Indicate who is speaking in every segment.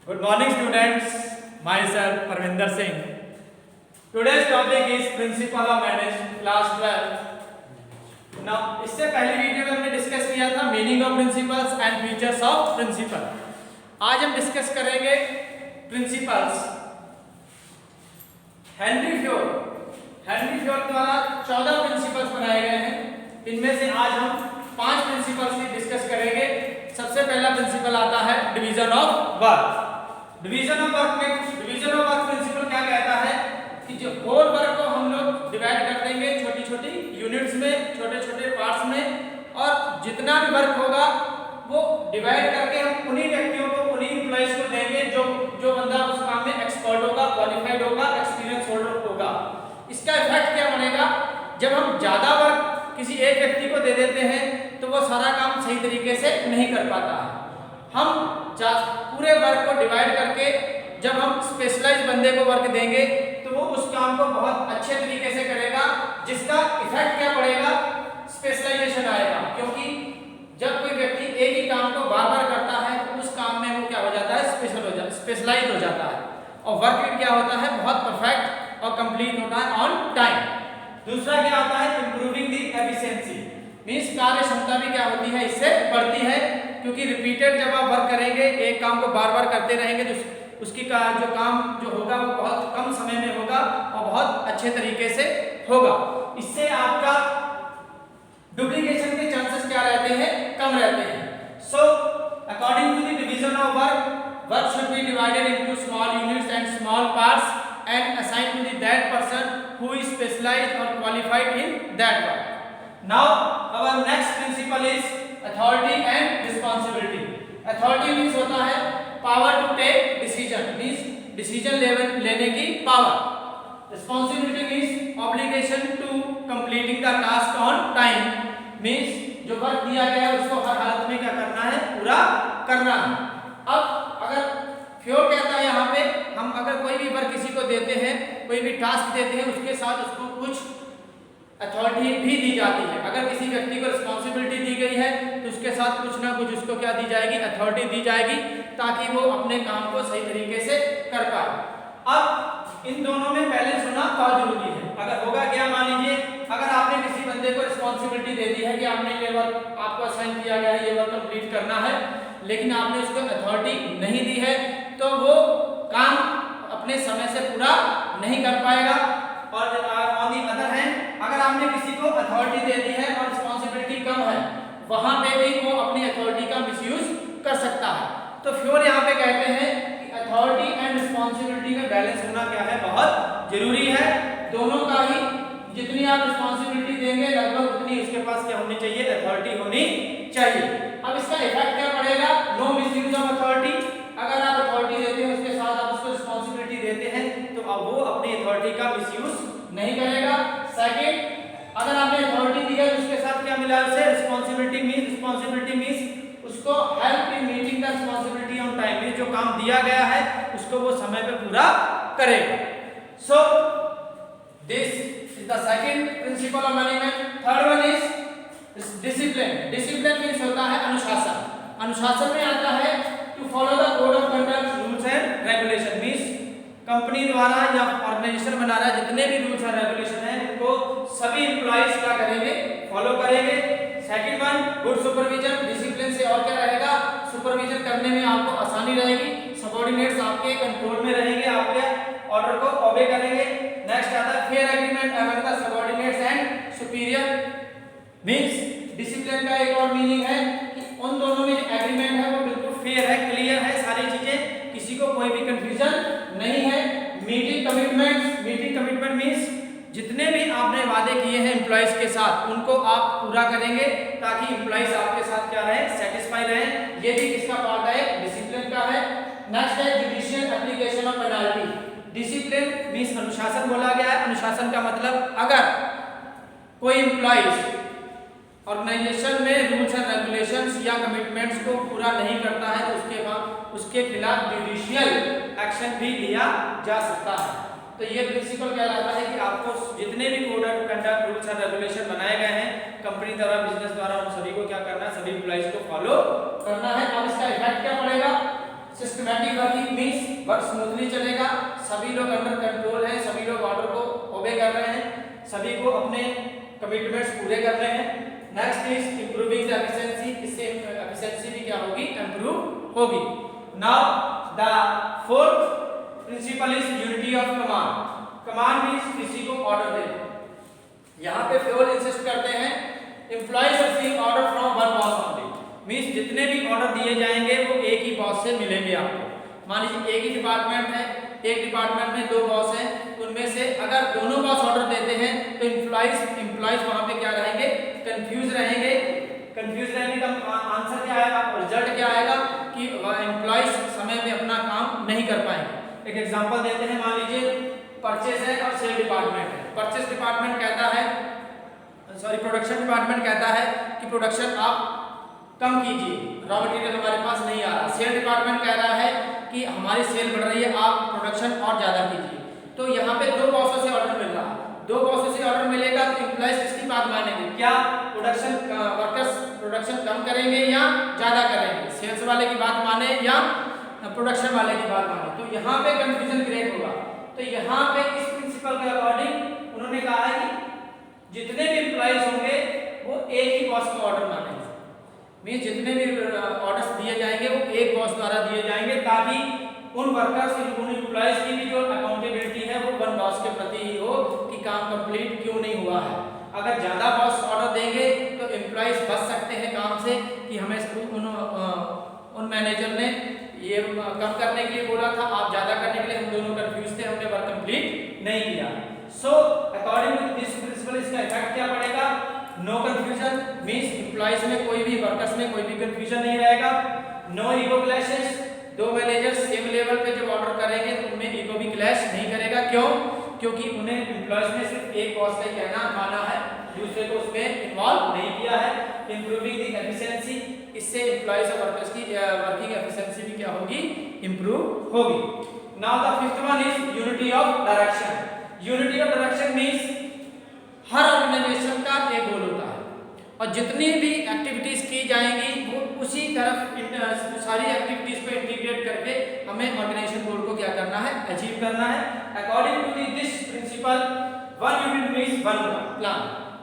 Speaker 1: Good morning students, myself Parvinder Singh. Today's topic is Principle of Management, class 12. Now, इससे पहली video में हमने discuss किया था meaning of principles and features of principle. आज हम डिस्कस करेंगे प्रिंसिपल्स. हेनरी फ्योल द्वारा 14 प्रिंसिपल्स बनाए गए हैं. इनमें से आज हम 5 प्रिंसिपल्स की डिस्कस करेंगे. सबसे पहला प्रिंसिपल आता है division of work. Division of work principal क्या कहता है कि जो होल वर्क को हम लोग डिवाइड कर देंगे छोटी छोटी यूनिट्स में, छोटे छोटे पार्ट्स में, और जितना भी वर्क होगा वो डिवाइड करके हम उन्हीं व्यक्तियों को, उन्हीं एम्प्लॉइज को देंगे जो बंदा उस काम में एक्सपर्ट होगा, क्वालिफाइड होगा, एक्सपीरियंस होल्डर होगा. इसका इफेक्ट क्या बनेगा? जब हम ज्यादा वर्क किसी एक व्यक्ति को दे देते हैं तो वो सारा काम सही तरीके से नहीं कर पाता है. हम पूरे वर्क को डिवाइड करके जब हम स्पेशलाइज्ड बंदे को वर्क देंगे तो वो उस काम को बहुत अच्छे तरीके से करेगा, जिसका इफेक्ट क्या पड़ेगा? स्पेशलाइजेशन आएगा. क्योंकि जब कोई व्यक्ति एक ही काम को बार बार करता है तो उस काम में वो क्या हो जाता है? स्पेशलाइज हो जाता है. और वर्क क्या होता है? बहुत परफेक्ट और कंप्लीट होता है ऑन टाइम. दूसरा क्या आता है? इंप्रूविंग दी एफिशिएंसी. मींस कार्य क्षमता भी क्या होती है? इससे बढ़ती है. क्योंकि रिपीटेड जब आप वर्क करेंगे, एक काम को बार बार करते रहेंगे तो उसकी जो काम जो होगा वो बहुत कम समय में होगा और बहुत अच्छे तरीके से होगा. इससे आपका डुप्लीकेशन के चांसेस क्या रहते हैं? कम रहते हैं. So according to the division of work should be divided into small units and small parts and assign to the that person who is specialized or qualified in that work. Now our next principle is authority and responsibility. Authority means होता है power to take decision, means decision लेने की power. Responsibility means obligation to completing the task on time, means जो work दिया गया है उसको हर हालत में क्या करना है? पूरा करना है. अब अगर फ्योल कहता है यहाँ पे, हम अगर कोई भी वर्क किसी को देते हैं, कोई भी टास्क देते हैं, उसके साथ उसको कुछ अथॉरिटी भी दी जाती है. अगर किसी व्यक्ति को रिस्पॉन्सिबिलिटी दी गई है तो उसके साथ कुछ ना कुछ उसको क्या दी जाएगी? अथॉरिटी दी जाएगी, ताकि वो अपने काम को सही तरीके से कर पाए. अब इन दोनों में बैलेंस होना बहुत जरूरी है. अगर होगा क्या? मान लीजिए अगर आपने किसी बंदे को रिस्पॉन्सिबिलिटी दे दी है कि आपने ये वर्क आपको असाइन किया गया है, ये वर्क कंप्लीट करना है, लेकिन आपने उसको अथॉरिटी नहीं दी है तो वो काम अपने समय से पूरा नहीं कर पाएगा. और ऑन दी अदर हैंड अगर आपने किसी को अथॉरिटी दे दी है और रिस्पॉन्सिबिलिटी कम है, वहां पे भी वो अपनी अथॉरिटी का मिसयूज कर सकता है. तो फ्योल यहाँ पे कहते हैं कि अथॉरिटी एंड रिस्पॉन्सिबिलिटी में बैलेंस होना क्या है? बहुत जरूरी है. दोनों का ही जितनी आप रिस्पॉन्सिबिलिटी देंगे लगभग उतनी उसके पास क्या होनी चाहिए? अथॉरिटी होनी चाहिए. अब इसका इफेक्ट क्या पड़ेगा? No misuse of authority. अगर आप अथॉरिटी देते हैं उसके साथ आप उसको रिस्पॉन्सिबिलिटी देते हैं तो अब वो अपनी अथॉरिटी का मिसयूज नहीं करेगा. सेकंड, अगर आपने अथॉरिटी दी है उसके साथ क्या मिला? उसे रिस्पॉन्सिबिलिटी मींस उसको help in meeting the responsibility on time. में जो काम दिया गया है उसको वो समय पे पूरा करेगा. So this is the second principle of management. Third one is discipline. Discipline means होता है अनुशासन. अनुशासन में आता है to follow the code of conduct, rules and regulation. Means company द्वारा या ऑर्गेनाइजेशन बना रहा है जितने भी रूल्स एंड रेगुलेशन है उनको सभी एम्प्लॉइज क्या करेंगे? फॉलो करेंगे. Second one, good supervision. Discipline से और क्या रहेगा? सुपरविजन करने में आपको आसानी रहेगी. सबऑर्डिनेट्स आपके कंट्रोल में रहेंगे, आपके ऑर्डर को ओबे करेंगे. नेक्स्ट आता है fair agreement among the subordinates and superior. Means discipline का एक और मीनिंग है कि उन दोनों में जो एग्रीमेंट है वो बिल्कुल फेयर है, क्लियर है, सारी चीजें, किसी को कोई भी कंफ्यूजन नहीं है. मीटिंग कमिटमेंट मींस जितने भी आपने वादे किए हैं एम्प्लॉइज के साथ उनको आप पूरा करेंगे ताकि एम्प्लॉइज आपके साथ क्या रहे? सेटिस्फाई रहे. ये भी किसका पार्ट है? डिसिप्लिन का है. नेक्स्ट है judicial application of penalty. Discipline means अनुशासन बोला गया है. अनुशासन का मतलब अगर कोई एम्प्लॉइज ऑर्गेनाइजेशन में रूल्स एंड रेगुलेशंस या कमिटमेंट्स को पूरा नहीं करता है तो उसके खिलाफ जुडिशियल एक्शन भी लिया जा सकता है. तो ये प्रिंसिपल कहलाता है कि आपको जितने भी code of conduct, rules and regulation बनाए गए हैं कंपनी द्वारा, बिजनेस द्वारा, उन सभी को क्या करना है? सभी एम्प्लॉइज को फॉलो करना है. अब इसका इफेक्ट क्या पड़ेगा? Systematic working means work smoothly चलेगा, सभी लोग अंडर कंट्रोल हैं, सभी लोग ऑर्डर को ओबे कर रहे हैं, सभी को अपने कमिटमेंट्स पूरे कर रहे हैं। Next is improving the efficiency, इससे एफिशिएंसी भी क्या होगी, इंप्रूव होगी। Now the fourth principle is unity of command. Command means किसी को ऑर्डर देना। यहाँ पे फ्योल इंसिस्ट करते हैं employees receive order from one boss only, means जितने भी ऑर्डर दिए जाएंगे वो एक ही बॉस से मिलेंगे आपको। मान लीजिए एक ही डिपार्टमेंट है, एक डिपार्टमेंट में दो बॉस हैं, उनमें से अगर दोनों बॉस ऑर्डर देते हैं तो एम्प्लॉइज वहां पे क्या रहेंगे, कंफ्यूज रहेंगे। कंफ्यूज रहने का आंसर क्या आएगा, रिजल्ट क्या आएगा कि एम्प्लॉइज समय में अपना काम नहीं कर पाएंगे। एक एग्जांपल देते हैं, मान लीजिए परचेज है और सेल डिपार्टमेंट है। परचेज डिपार्टमेंट कहता है, सॉरी प्रोडक्शन डिपार्टमेंट कहता है कि प्रोडक्शन आप कम कीजिए, रॉ मटेरियल हमारे पास नहीं आ रहा। सेल डिपार्टमेंट कह रहा है कि हमारी सेल बढ़ रही है, आप प्रोडक्शन और ज़्यादा कीजिए। तो यहाँ पे दो बॉसों से ऑर्डर मिल रहा है, दो बॉसों से ऑर्डर मिलेगा तो एम्प्लॉइज किसकी बात मानेंगे, क्या प्रोडक्शन वर्कर्स प्रोडक्शन कम करेंगे या ज़्यादा करेंगे, सेल्स वाले की बात माने या प्रोडक्शन वाले की बात माने। तो यहाँ पे कंफ्यूजन क्रिएट होगा। तो यहाँ पे इस प्रिंसिपल के अकॉर्डिंग उन्होंने कहा है कि जितने भी एम्प्लॉइज होंगे वो एक ही बॉस को ऑर्डर मानेंगे, मींस जितने भी ऑर्डर्स दिए जाएंगे वो एक बॉस द्वारा दिए जाएंगे, ताकि उन वर्कर्स की, उन एम्प्लॉइज की भी जो अकाउंटेबिलिटी है वो वन बॉस के प्रति ही हो कि काम कंप्लीट क्यों नहीं हुआ है। अगर ज़्यादा बॉस ऑर्डर देंगे तो एम्प्लॉइज बच सकते हैं काम से कि हमें उन मैनेजर ने ये कम करने के लिए बोला था, आप ज़्यादा करने के लिए, हम दोनों कंफ्यूज थे, हमने वर्क कंप्लीट नहीं किया। So according to this principle इसका इफेक्ट क्या पड़ेगा, नो कंफ्यूजन, मींस एम्प्लॉइज में कोई भी, वर्कर्स में कोई भी कंफ्यूजन नहीं रहेगा। नो ईगो क्लैशेस, दो मैनेजर्स सेम लेवल पे जब ऑर्डर करेंगे तो उनमें ईगो भी क्लैश नहीं करेगा। क्यों, क्योंकि उन्हें एम्प्लॉइज ने सिर्फ एक बॉस का कहना माना है, दूसरे को उसमें इन्वॉल्व नहीं किया है। इंप्रूविंग द एफिशिएंसी, इससे एम्प्लॉइज और वर्कर्स की वर्किंग एफिशिएंसी भी क्या होगी, इंप्रूव होगी। Now the fifth one is unity of direction. Unity of direction means हर ऑर्गेनाइजेशन का एक गोल होता है और जितनी भी एक्टिविटीज की जाएंगी वो उसी तरफ सारी एक्टिविटीज को इंटीग्रेट करके हमें ऑर्गेनाइजेशन गोल को क्या करना है, अचीव करना है। According to this principle one unit means one plan.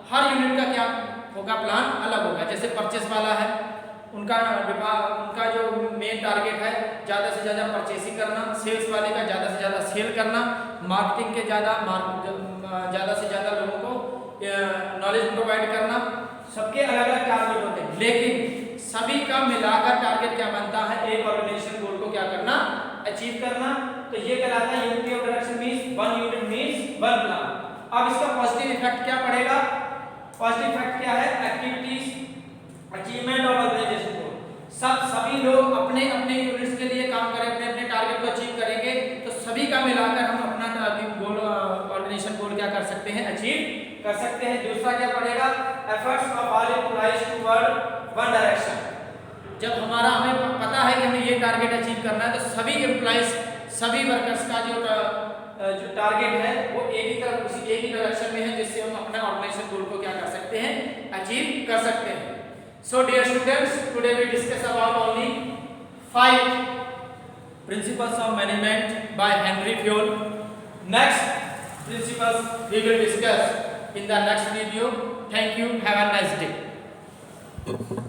Speaker 1: हर यूनिट का क्या होगा, प्लान अलग होगा। जैसे परचेस वाला है, उनका जो मेन टारगेट है ज़्यादा से ज़्यादा परचेसिंग करना, सेल्स वाले का ज़्यादा से ज़्यादा सेल करना, मार्केटिंग के ज़्यादा से ज़्यादा लोगों को नॉलेज प्रोवाइड करना। सबके अलग अलग टारगेट होते हैं, लेकिन सभी का मिलाकर टारगेट क्या बनता है, एक ऑर्गेनाइजेशन गोल को क्या करना, अचीव करना। तो ये कहलाता है unity of direction means one unit means one plan. अब इसका पॉजिटिव इफेक्ट क्या पड़ेगा, पॉजिटिव इफेक्ट क्या है, एक्टिविटीज अचीवमेंट ऑफ ऑर्गेनाइजेशन गोल। सभी लोग अपने अपने यूनिट्स के लिए काम करें, अपने अपने टारगेट को अचीव करेंगे तो सभी का मिलाकर हम अपना गोल, ऑर्गेनाइजेशन गोल क्या कर सकते हैं, अचीव कर सकते हैं। दूसरा क्या पड़ेगा, efforts of all employees toward one direction. जब हमें पता है कि हमें ये टारगेट अचीव करना है तो सभी एम्प्लॉइज, सभी वर्कर्स का जो टारगेट है वो एक ही तरफ, उसी एक ही डायरेक्शन में है, जिससे हम अपने ऑर्गेनाइजेशन गोल को क्या कर सकते हैं, अचीव कर सकते हैं। So dear students, today we discuss about only 5 principles of management by Henry Fayol. Next principles we will discuss in the next video. Thank you. Have a nice day.